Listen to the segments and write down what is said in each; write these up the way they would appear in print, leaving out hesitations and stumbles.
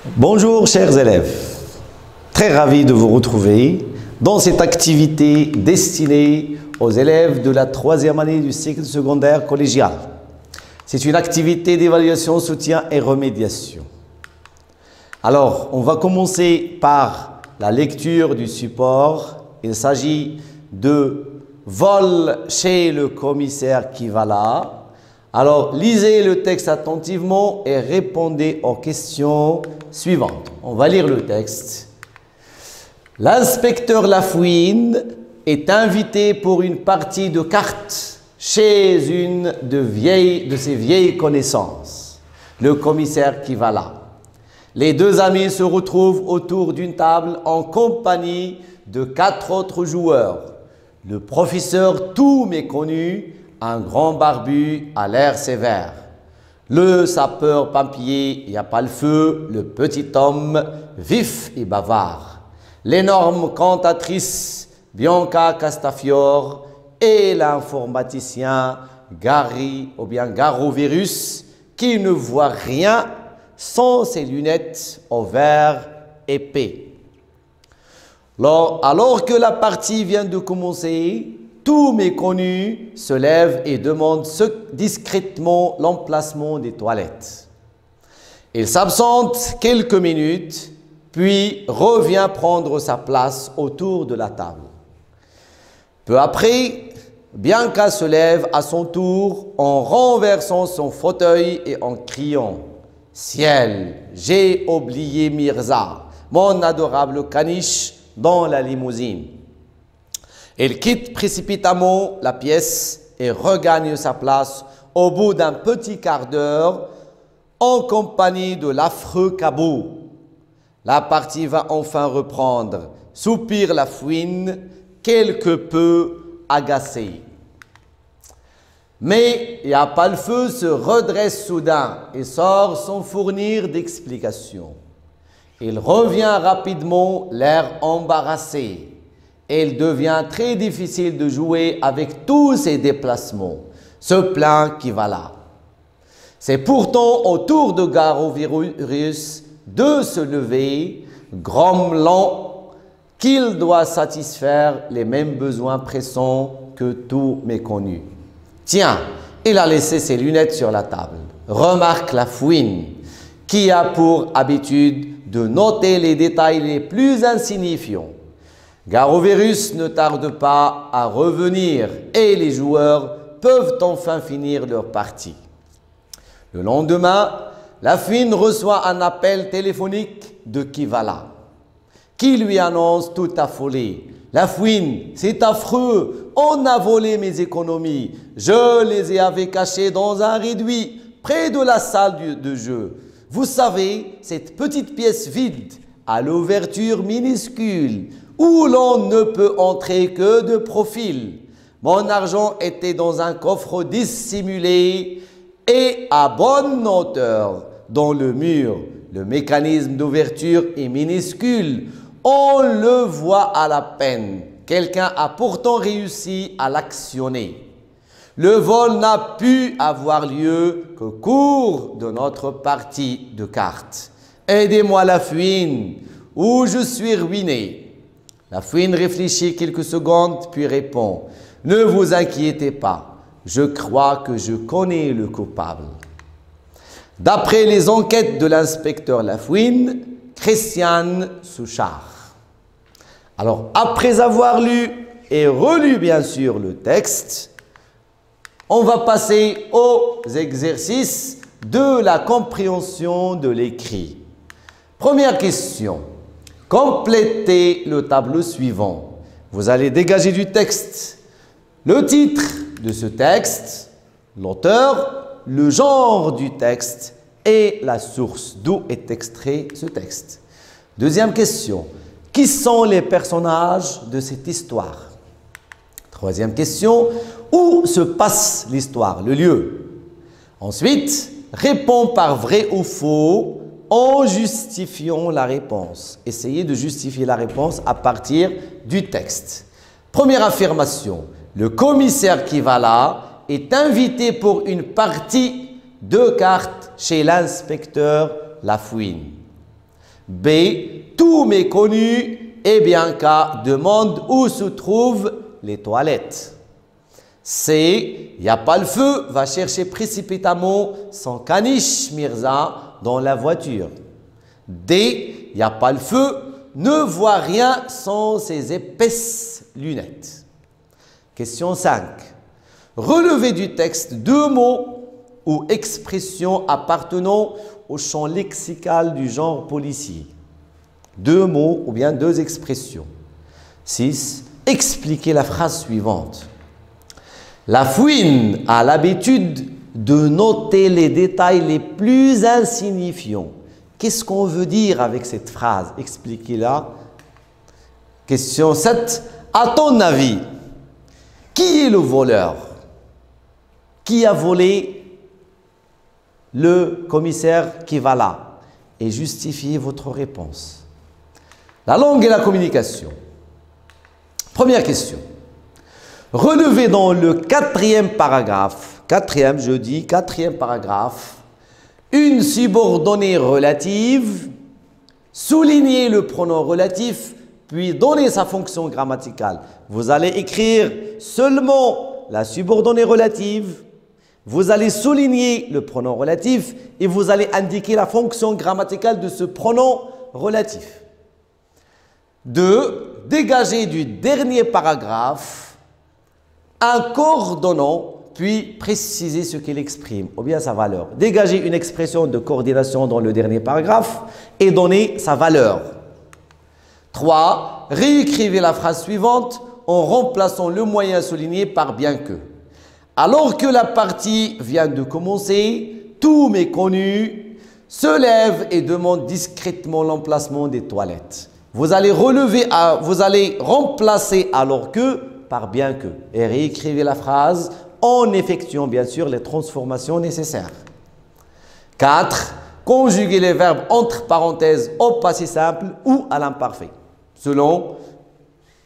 Bonjour chers élèves, très ravi de vous retrouver dans cette activité destinée aux élèves de la 3e année du cycle secondaire collégial. C'est une activité d'évaluation, soutien et remédiation. Alors, on va commencer par la lecture du support. Il s'agit de vol chez le commissaire qui va là. Alors, lisez le texte attentivement et répondez aux questions suivantes. On va lire le texte. L'inspecteur Lafouine est invité pour une partie de cartes chez une de ses vieilles connaissances, le commissaire qui va là. Les deux amis se retrouvent autour d'une table en compagnie de 4 autres joueurs. Le professeur tout méconnu, un grand barbu à l'air sévère. Le sapeur-pompier Yapalfeu, le petit homme vif et bavard. L'énorme cantatrice Bianca Castafiore et l'informaticien Garovirus qui ne voit rien sans ses lunettes en verre épais. Alors que la partie vient de commencer, tout méconnu se lève et demande discrètement l'emplacement des toilettes. Il s'absente quelques minutes, puis revient prendre sa place autour de la table. Peu après, Bianca se lève à son tour en renversant son fauteuil et en criant « Ciel, j'ai oublié Mirza, mon adorable caniche, dans la limousine. » Elle quitte précipitamment la pièce et regagne sa place au bout d'un petit quart d'heure en compagnie de l'affreux cabot. La partie va enfin reprendre, soupire Lafouine, quelque peu agacée. Mais Yapalfeu se redresse soudain et sort sans fournir d'explication. Il revient rapidement, l'air embarrassé. Il devient très difficile de jouer avec tous ces déplacements. Se plaint qui va là. C'est pourtant au tour de Garovirus de se lever, grommelant qu'il doit satisfaire les mêmes besoins pressants que tout méconnu. Tiens, il a laissé ses lunettes sur la table. Remarque Lafouine, qui a pour habitude de noter les détails les plus insignifiants. Garovirus ne tarde pas à revenir et les joueurs peuvent enfin finir leur partie. Le lendemain, Lafouine reçoit un appel téléphonique de Kivala, qui lui annonce tout affolé. « Lafouine, c'est affreux, on a volé mes économies. Je les avais cachées dans un réduit près de la salle de jeu. Vous savez, cette petite pièce vide à l'ouverture minuscule où l'on ne peut entrer que de profil. Mon argent était dans un coffre dissimulé et à bonne hauteur dans le mur. Le mécanisme d'ouverture est minuscule. On le voit à la peine. Quelqu'un a pourtant réussi à l'actionner. Le vol n'a pu avoir lieu qu'au cours de notre partie de cartes. Aidez-moi Lafouine, ou je suis ruiné. » Lafouine réfléchit quelques secondes, puis répond « Ne vous inquiétez pas, je crois que je connais le coupable. » D'après les enquêtes de l'inspecteur Lafouine, Christiane Souchard. Alors, après avoir lu et relu bien sûr le texte, on va passer aux exercices de la compréhension de l'écrit. Première question. Complétez le tableau suivant. Vous allez dégager du texte le titre de ce texte, l'auteur, le genre du texte et la source d'où est extrait ce texte. Deuxième question. Qui sont les personnages de cette histoire? Troisième question. Où se passe l'histoire, le lieu? Ensuite, réponds par vrai ou faux en justifiant la réponse. Essayez de justifier la réponse à partir du texte. Première affirmation. Le commissaire qui va là est invité pour une partie de cartes chez l'inspecteur Lafouine. B. Tout méconnu et Bianca demande où se trouvent les toilettes. C. Il n'y a pas le feu, va chercher précipitamment son caniche Mirza dans la voiture. D. Il n'y a pas le feu, ne voit rien sans ses épaisses lunettes. Question 5. Relevez du texte 2 mots ou expressions appartenant au champ lexical du genre policier. 2 mots ou bien 2 expressions. 6. Expliquez la phrase suivante. La fouine a l'habitude de noter les détails les plus insignifiants. Qu'est-ce qu'on veut dire avec cette phrase? Expliquez-la. Question 7. À ton avis, qui est le voleur? Qui a volé le commissaire qui va là? Et justifiez votre réponse. La langue et la communication. Première question. Relevez dans le 4e paragraphe, 4e paragraphe, une subordonnée relative, soulignez le pronom relatif, puis donnez sa fonction grammaticale. Vous allez écrire seulement la subordonnée relative, vous allez souligner le pronom relatif et vous allez indiquer la fonction grammaticale de ce pronom relatif. 2. Dégagez du dernier paragraphe un coordonnant, puis précisez ce qu'il exprime, ou bien sa valeur. Dégagez une expression de coordination dans le dernier paragraphe et donnez sa valeur. 3. Réécrivez la phrase suivante en remplaçant le moyen souligné par bien que. Alors que la partie vient de commencer, tout méconnu se lève et demande discrètement l'emplacement des toilettes. Vous allez remplacer alors que par bien que et réécrivez la phrase en effectuant bien sûr les transformations nécessaires. 4. Conjuguez les verbes entre parenthèses au passé simple ou à l'imparfait, selon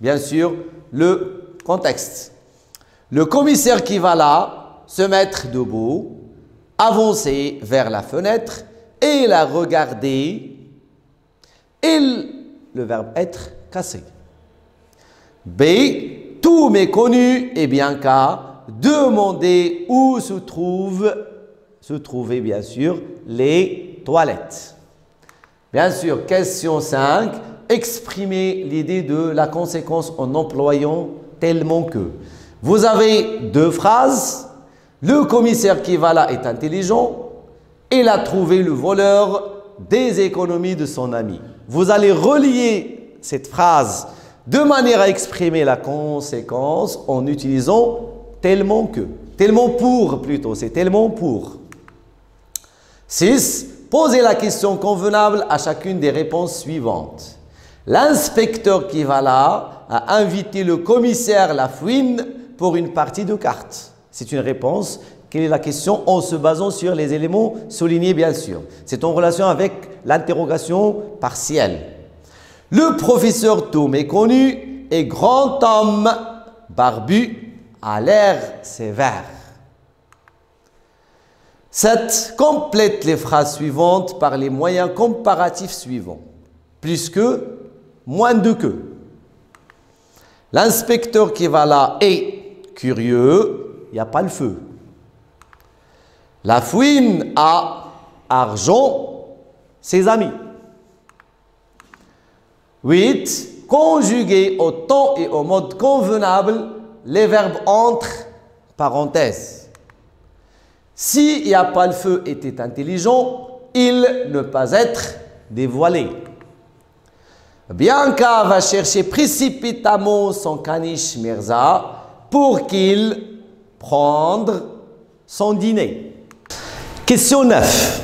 bien sûr le contexte. Le commissaire qui va là, se mettre debout, avancer vers la fenêtre et la regarder, et le verbe être cassé. B. Tout méconnu et bien qu'à demander où se trouvaient bien sûr les toilettes. Bien sûr, question 5, exprimez l'idée de la conséquence en employant tellement que. Vous avez 2 phrases, le commissaire qui va là est intelligent, il a trouvé le voleur des économies de son ami. Vous allez relier cette phrase de manière à exprimer la conséquence en utilisant tellement que. Tellement pour plutôt, c'est tellement pour. 6. Posez la question convenable à chacune des réponses suivantes. L'inspecteur qui va là a invité le commissaire Lafouine pour une partie de cartes. C'est une réponse. Quelle est la question? En se basant sur les éléments soulignés bien sûr. C'est en relation avec l'interrogation partielle. Le professeur tout méconnu et grand homme barbu a l'air sévère. 7. Complète les phrases suivantes par les moyens comparatifs suivants. Plus que, moins de que. L'inspecteur qui va là est curieux, il n'y a pas le feu. La fouine a argent, ses amis. 8. Conjuguer au temps et au mode convenable les verbes entre parenthèses. Si il n'y a pas le feu était intelligent, il ne pas être dévoilé. Bianca va chercher précipitamment son caniche Mirza pour qu'il prenne son dîner. Question 9.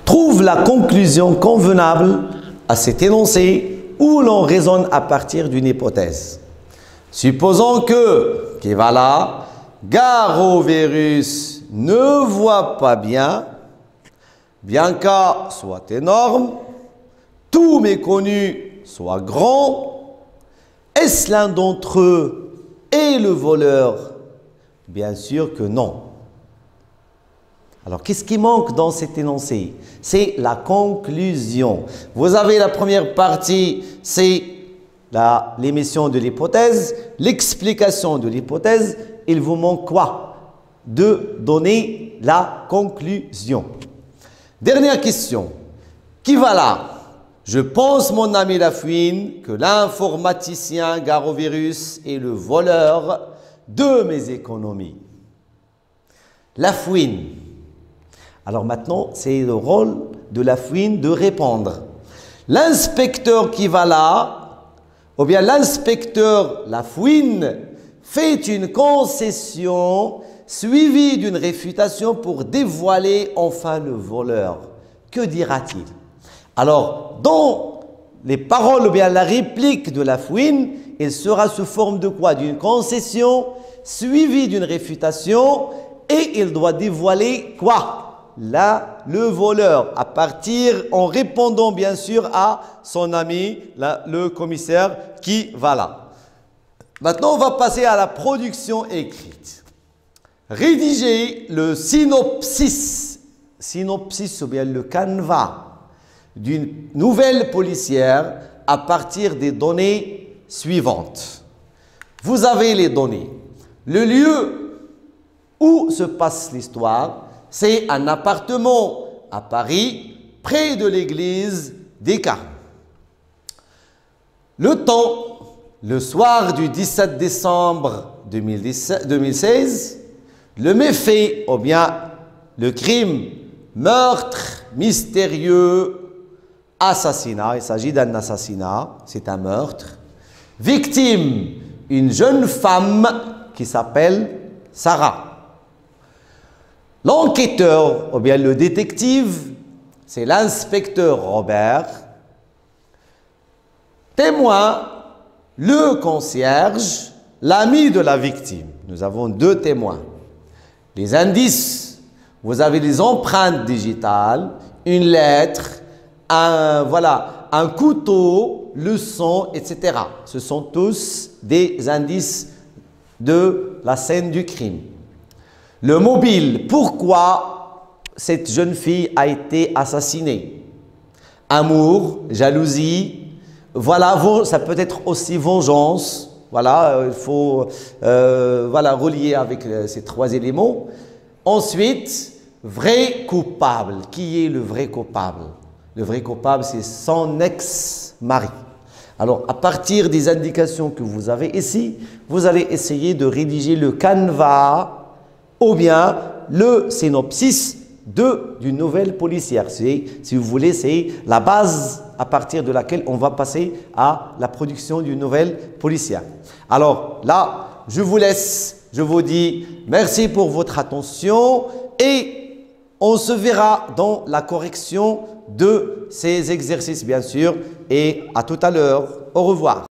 Trouve la conclusion convenable à cet énoncé où l'on raisonne à partir d'une hypothèse. Supposons que, qui va là, Garoverus ne voit pas bien, Bianca soit énorme, tout méconnu soit grand, est-ce l'un d'entre eux et le voleur? Bien sûr que non. Alors, qu'est-ce qui manque dans cet énoncé? C'est la conclusion. Vous avez la première partie, c'est l'émission de l'hypothèse, l'explication de l'hypothèse. Il vous manque quoi? De donner la conclusion. Dernière question. Qui va là? Je pense, mon ami Lafouine, que l'informaticien Garovirus est le voleur de mes économies. Lafouine. Alors maintenant, c'est le rôle de Lafouine de répondre. L'inspecteur qui va là, ou bien l'inspecteur Lafouine, fait une concession suivie d'une réfutation pour dévoiler enfin le voleur. Que dira-t-il? Alors, dans les paroles ou bien la réplique de Lafouine, il sera sous forme de quoi? D'une concession suivie d'une réfutation et il doit dévoiler quoi? Le voleur, en répondant bien sûr à son ami, le commissaire qui va là. Maintenant, on va passer à la production écrite. Rédiger le synopsis ou bien le canevas d'une nouvelle policière à partir des données suivantes. Vous avez les données. Le lieu où se passe l'histoire, c'est un appartement à Paris, près de l'église des Carmes. Le temps, le soir du 17 décembre 2016, le méfait, ou bien le crime, meurtre mystérieux, assassinat, il s'agit d'un assassinat, c'est un meurtre. Victime, une jeune femme qui s'appelle Sarah. L'enquêteur, ou bien le détective, c'est l'inspecteur Robert. Témoin, le concierge, l'ami de la victime. Nous avons deux témoins. Les indices, vous avez les empreintes digitales, une lettre, un couteau, le sang, etc. Ce sont tous des indices de la scène du crime. Le mobile, pourquoi cette jeune fille a été assassinée? Amour, jalousie, ça peut être aussi vengeance. Il faut relier avec ces trois éléments. Ensuite, vrai coupable. Qui est le vrai coupable? Le vrai coupable, c'est son ex-mari. Alors, à partir des indications que vous avez ici, vous allez essayer de rédiger le canevas ou bien le synopsis d'une nouvelle policière. Si vous voulez, c'est la base à partir de laquelle on va passer à la production d'une nouvelle policière. Alors là, je vous laisse, je vous dis merci pour votre attention et on se verra dans la correction de ces exercices, bien sûr. Et à tout à l'heure. Au revoir.